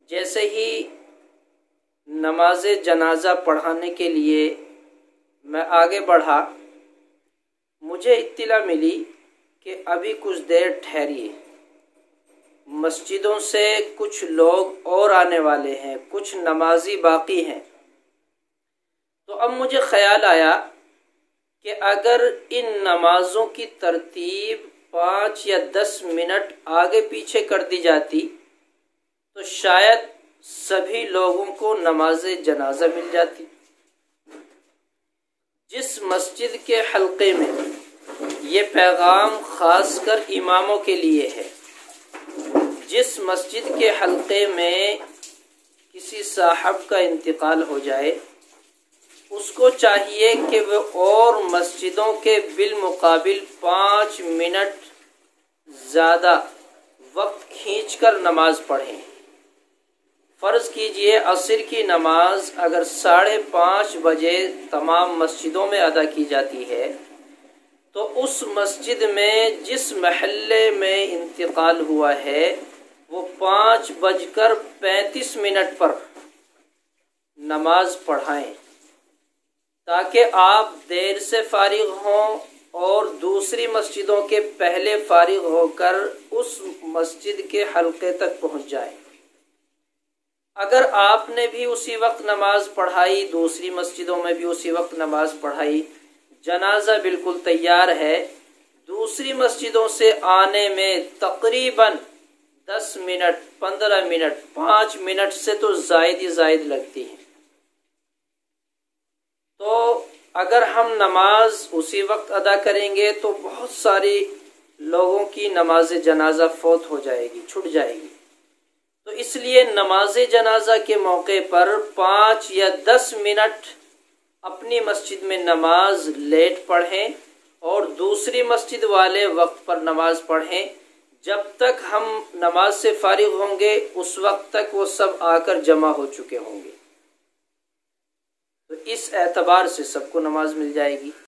جیسے ہی نماز جنازہ پڑھانے کے لیے میں آگے بڑھا، مجھے اطلاع ملی کہ ابھی کچھ دیر ٹھہریے، مسجدوں سے کچھ لوگ اور آنے والے ہیں، کچھ نمازی باقی ہیں۔ تو اب مجھے خیال آیا کہ اگر ان نمازوں کی ترتیب 5 یا 10 منٹ آگے پیچھے کر دی جاتی تو شاید سبھی لوگوں کو نماز جنازہ مل جاتی۔ جس مسجد کے حلقے میں یہ پیغام خاص کر اماموں کے لیے ہے، جس مسجد کے حلقے میں کسی صاحب کا انتقال ہو جائے، اس کو چاہیے کہ وہ اور مسجدوں کے بالمقابل 5 منٹ زیادہ وقت کھینچ کر نماز پڑھیں۔ فرض کیجئے عصر کی نماز اگر 5:30 بجے تمام مسجدوں میں ادا کی جاتی ہے، تو اس مسجد میں جس محلے میں انتقال ہوا ہے وہ 5:35 پر نماز پڑھائیں، تاکہ آپ دیر سے فارغ ہوں اور دوسری مسجدوں کے پہلے فارغ ہو کر اس مسجد کے حلقے تک پہنچ جائیں۔ اگر آپ نے بھی اسی وقت نماز پڑھائی، دوسری مسجدوں میں بھی اسی وقت نماز پڑھائی، جنازہ بالکل تیار ہے، دوسری مسجدوں سے آنے میں تقریباً 10 منٹ، 15 منٹ، 5 منٹ سے تو زائد ہی زائد لگتی ہے۔ تو اگر ہم نماز اسی وقت ادا کریں گے تو بہت ساری لوگوں کی نماز جنازہ فوت ہو جائے گی، چھوٹ جائے گی۔ تو اس لیے نماز جنازہ کے موقع پر 5 یا 10 منٹ اپنی مسجد میں نماز لیٹ پڑھیں اور دوسری مسجد والے وقت پر نماز پڑھیں۔ جب تک ہم نماز سے فارغ ہوں گے اس وقت تک وہ سب آ کر جمع ہو چکے ہوں گے، تو اس اعتبار سے سب کو نماز مل جائے گی۔